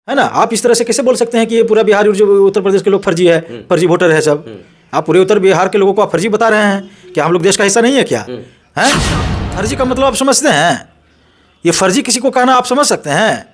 है ना। आप इस तरह से कैसे बोल सकते हैं कि ये पूरा बिहार और जो उत्तर प्रदेश के लोग फर्जी है, फर्जी वोटर है सब। आप पूरे उत्तर बिहार के लोगों को आप फर्जी बता रहे हैं कि हम लोग देश का हिस्सा नहीं है क्या है। फर्जी का मतलब आप समझते हैं? ये फर्जी किसी को कहना आप समझ सकते हैं?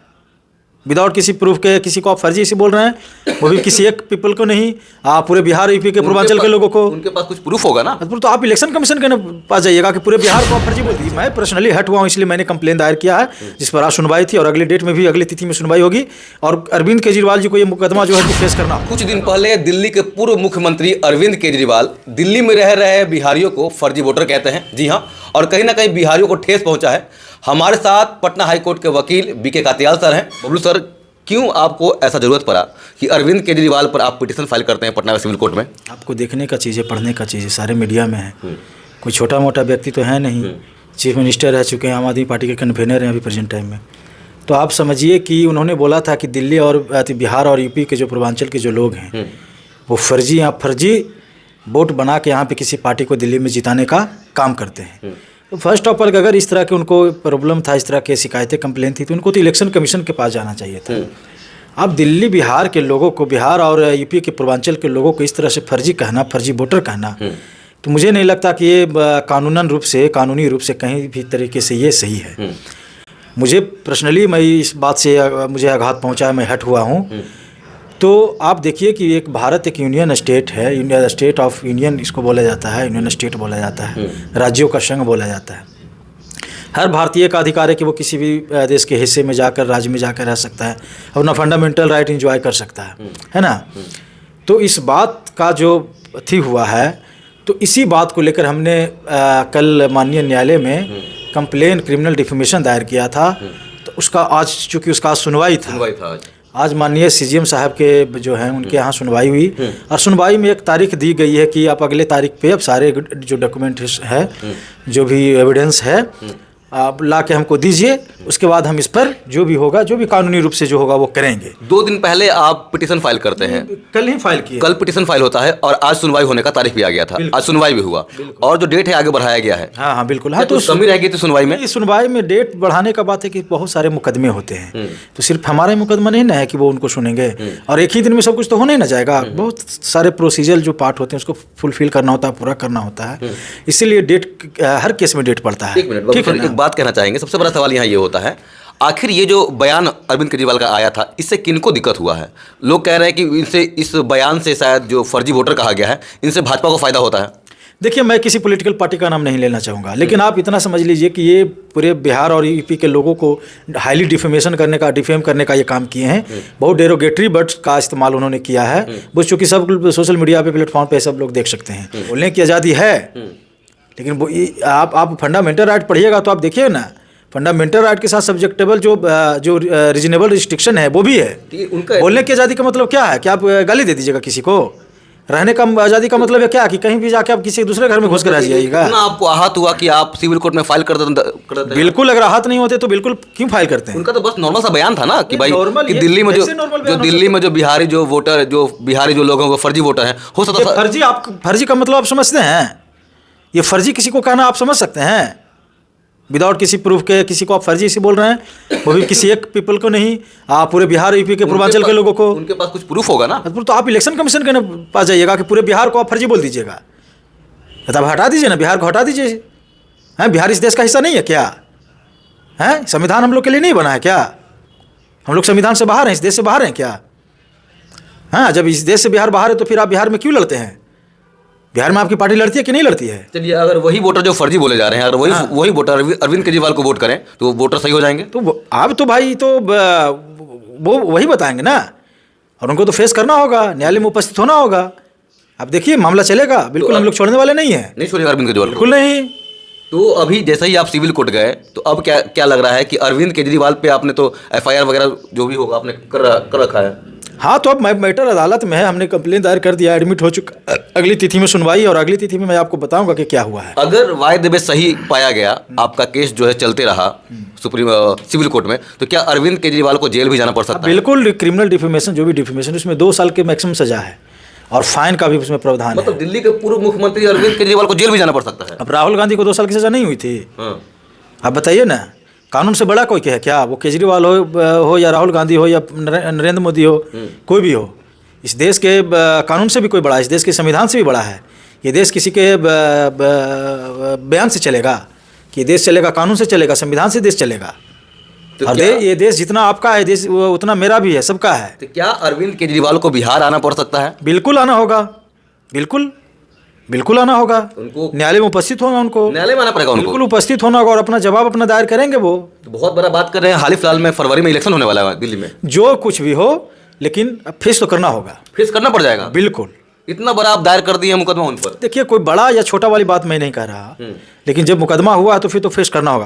विदाउट किसी प्रूफ के किसी को आप फर्जी इसे बोल रहे हैं, वो भी किसी एक पीपल को नहीं, आप पूरे बिहार यूपी के पूर्वांचल के लोगों को। उनके पास कुछ प्रूफ होगा ना। तो आप इलेक्शन कमीशन के पास जाइएगा कि पूरे बिहार को आप फर्जी बोल दीजिए। मैं पर्सनली हट हुआ हूँ, इसलिए मैंने कंप्लेन दायर किया है, जिस पर आज सुनवाई थी और अगली डेट में भी अगली तिथि में सुनवाई होगी और अरविंद केजरीवाल जी को ये मुकदमा जो है कि फेस करना। कुछ दिन पहले दिल्ली के पूर्व मुख्यमंत्री अरविंद केजरीवाल दिल्ली में रह रहे बिहारियों को फर्जी वोटर कहते हैं। जी हाँ, और कहीं ना कहीं बिहारियों को ठेस पहुंचा है। हमारे साथ पटना हाईकोर्ट के वकील बीके कातियाल सर हैं। बबलू सर, क्यों आपको ऐसा जरूरत पड़ा कि अरविंद केजरीवाल पर आप पिटीशन फाइल करते हैं पटना सिविल कोर्ट में? आपको देखने का चीज़ है, पढ़ने का चीज़ है, सारे मीडिया में है। कोई छोटा मोटा व्यक्ति तो है नहीं। चीफ मिनिस्टर रह चुके हैं, आम आदमी पार्टी के कन्वेनर हैं अभी प्रेजेंट टाइम में। तो आप समझिए कि उन्होंने बोला था कि दिल्ली और बिहार और यूपी के जो पूर्वांचल के जो लोग हैं वो फर्जी वोट बना के यहाँ पे किसी पार्टी को दिल्ली में जिताने का काम करते हैं। तो फर्स्ट ऑफ ऑल अगर इस तरह के उनको प्रॉब्लम था, इस तरह के शिकायतें कंप्लेन थी, तो उनको तो इलेक्शन कमीशन के पास जाना चाहिए था। अब दिल्ली बिहार के लोगों को, बिहार और यूपी के पूर्वांचल के लोगों को इस तरह से फर्जी कहना, फर्जी वोटर कहना, तो मुझे नहीं लगता कि ये कानूनी रूप से कहीं भी तरीके से ये सही है। मुझे पर्सनली मैं इस बात से मुझे आघात पहुंचा है, मैं हट हुआ हूँ। तो आप देखिए कि एक भारत एक यूनियन स्टेट है, इंडिया स्टेट ऑफ यूनियन इसको बोला जाता है, यूनियन स्टेट बोला जाता है, राज्यों का संघ बोला जाता है। हर भारतीय का अधिकार है कि वो किसी भी देश के हिस्से में जाकर, राज्य में जाकर रह सकता है, अपना फंडामेंटल राइट एंजॉय कर सकता है ना। तो इस बात का जो थी हुआ है, तो इसी बात को लेकर हमने कल माननीय न्यायालय में कंप्लेन क्रिमिनल डिफेमेशन दायर किया था। तो उसका आज चूँकि उसका आज सुनवाई था, आज माननीय सीजीएम साहब के जो हैं उनके यहाँ सुनवाई हुई और सुनवाई में एक तारीख दी गई है कि आप अगले तारीख पे अब सारे जो डॉक्यूमेंट है, जो भी एविडेंस है, आप ला के हमको दीजिए। उसके बाद हम इस पर जो भी होगा, जो भी कानूनी रूप से जो होगा वो करेंगे। 2 दिन पहले आप पिटीशन फाइल करते हैं। कल ही फाइल किया, कल पिटीशन फाइल होता है और आज सुनवाई होने का तारीख भी आ गया था। आज सुनवाई भी हुआ और जो डेट है आगे बढ़ाया गया है। हाँ बिल्कुल। हाँ, तो कमी रह गई थी सुनवाई में। सुनवाई में डेट बढ़ाने का बात है कि बहुत सारे मुकदमे होते हैं, तो सिर्फ हमारा ही मुकदमा नहीं ना है कि वो उनको सुनेंगे और एक ही दिन में सब कुछ तो होने ना जाएगा। बहुत सारे प्रोसीजर जो पार्ट होते हैं उसको फुलफिल करना होता है, पूरा करना होता है, इसीलिए डेट हर केस में डेट पड़ता है। एक मिनट, ठीक है, एक बात कहना चाहेंगे। सबसे बड़ा सवाल यहाँ ये होता है, आखिर ये जो बयान अरविंद केजरीवाल का आया था, इससे किनको दिक्कत हुआ है? लोग कह रहे हैं कि इनसे, इस बयान से शायद जो फर्जी वोटर कहा गया है, इनसे भाजपा को फायदा होता है। देखिए, मैं किसी पॉलिटिकल पार्टी का नाम नहीं लेना चाहूँगा, लेकिन आप इतना समझ लीजिए कि ये पूरे बिहार और यूपी के लोगों को हाईली डिफेमेशन करने का, डिफेम करने का ये काम किए हैं। बहुत डेरोगेटरी वर्ड्स का इस्तेमाल उन्होंने किया है, वो चूँकि सब सोशल मीडिया पे, प्लेटफॉर्म पे सब लोग देख सकते हैं। बोलने की आज़ादी है, लेकिन वो आप फंडामेंटल राइट पढ़िएगा तो आप देखिए ना, फंडामेंटल राइट के साथ सब्जेक्टेबल जो रीजनेबल रिस्ट्रिक्शन है वो भी है। बोलने की आज़ादी का मतलब क्या है कि आप गाली दे दीजिएगा किसी को? रहने का आज़ादी का मतलब है क्या कि कहीं भी जाके आप किसी दूसरे घर में घुस कर रह जाइएगा? आपको आहत हुआ कि आप सिविल कोर्ट में फाइल कर देते? बिल्कुल, अगर आहत नहीं होते तो बिल्कुल क्यों फाइल करते हैं? उनका तो बस नॉर्मल सा बयान था ना कि भाई कि दिल्ली में जो बिहारी जो वोटर, जो बिहारी जो लोगों को फर्जी वोटर हैं, हो सकता है। फर्जी का मतलब आप समझते हैं? ये फर्जी किसी को कहना आप समझ सकते हैं? विदाउट किसी प्रूफ के किसी को आप फर्जी इसे बोल रहे हैं, वो भी किसी एक पीपल को नहीं, आप पूरे बिहार यूपी के पूर्वांचल के लोगों को। उनके पास कुछ प्रूफ होगा ना। तो आप इलेक्शन कमीशन के पास जाइएगा कि पूरे बिहार को आप फर्जी बोल दीजिएगा। तो हटा दीजिए ना, बिहार को हटा दीजिए। हैं, बिहार इस देश का हिस्सा नहीं है क्या? हैं, संविधान हम लोग के लिए नहीं बना है क्या? हम लोग संविधान से बाहर हैं, इस देश से बाहर हैं क्या? हाँ, जब इस देश से बिहार बाहर है तो फिर आप बिहार में क्यों लड़ते हैं? बिहार में आपकी पार्टी लड़ती है कि नहीं लड़ती है? चलिए, अगर वही वोटर जो फर्जी बोले जा रहे हैं, अगर वही वोटर अरविंद केजरीवाल को वोट करें तो वोटर सही हो जाएंगे? तो आप तो भाई तो वो वही बताएंगे ना, और उनको तो फेस करना होगा, न्यायालय में उपस्थित होना होगा। आप देखिए, मामला चलेगा, बिल्कुल हम लोग छोड़ने वाले नहीं है। नहीं छोड़ेगा अरविंद केजरीवाल? बिल्कुल नहीं। तो अभी जैसे ही आप सिविल कोर्ट गए, तो अब क्या लग रहा है कि अरविंद केजरीवाल पे आपने तो FIR वगैरह जो भी होगा आपने कर रखा है? हाँ, तो अब मैटर अदालत में है, हमने कंप्लेन दायर कर दिया, एडमिट हो चुका। अगली तिथि में सुनवाई और अगली तिथि में मैं आपको बताऊंगा कि क्या हुआ है। अगर वायदे में सही पाया गया, आपका केस जो है चलते रहा सिविल कोर्ट में, तो क्या अरविंद केजरीवाल को जेल भी जाना पड़ सकता है? बिल्कुल, क्रिमिनल डिफेमेशन, जो भी डिफेमेशन, उसमें 2 साल के मैक्सिमम सजा है और फाइन का भी उसमें प्रावधान है। मतलब दिल्ली के पूर्व मुख्यमंत्री अरविंद केजरीवाल को जेल भी जाना पड़ सकता है? अब राहुल गांधी को 2 साल की सजा नहीं हुई थी? आप बताइए ना, कानून से बड़ा कोई है क्या? वो केजरीवाल हो या राहुल गांधी हो या नरेंद्र मोदी हो, कोई भी हो, इस देश के कानून से भी कोई बड़ा है, इस देश के संविधान से भी बड़ा है। ये देश किसी के बयान से चलेगा? कि ये देश चलेगा, कानून से चलेगा, संविधान से देश चलेगा। तो और ये देश जितना आपका है, देश उतना मेरा भी है, सबका है। तो क्या अरविंद केजरीवाल को बिहार आना पड़ सकता है? बिल्कुल आना होगा, बिल्कुल बिल्कुल आना होगा। उनको न्यायालय में उपस्थित होना, उनको न्यायालय में आना पड़ेगा उनको। बिल्कुल उपस्थित होना होगा और अपना जवाब अपना दायर करेंगे वो। तो बहुत बड़ा बात कर रहे हैं, हाल ही फिलहाल में फरवरी में इलेक्शन होने वाला है दिल्ली में। जो कुछ भी हो, लेकिन फेस तो करना होगा, फेस करना पड़ जाएगा। बिल्कुल। इतना बड़ा आप दायर कर दिए मुकदमा उन पर। देखिए, कोई बड़ा या छोटा वाली बात मैं नहीं कह रहा, लेकिन जब मुकदमा हुआ तो फिर तो फेस करना होगा।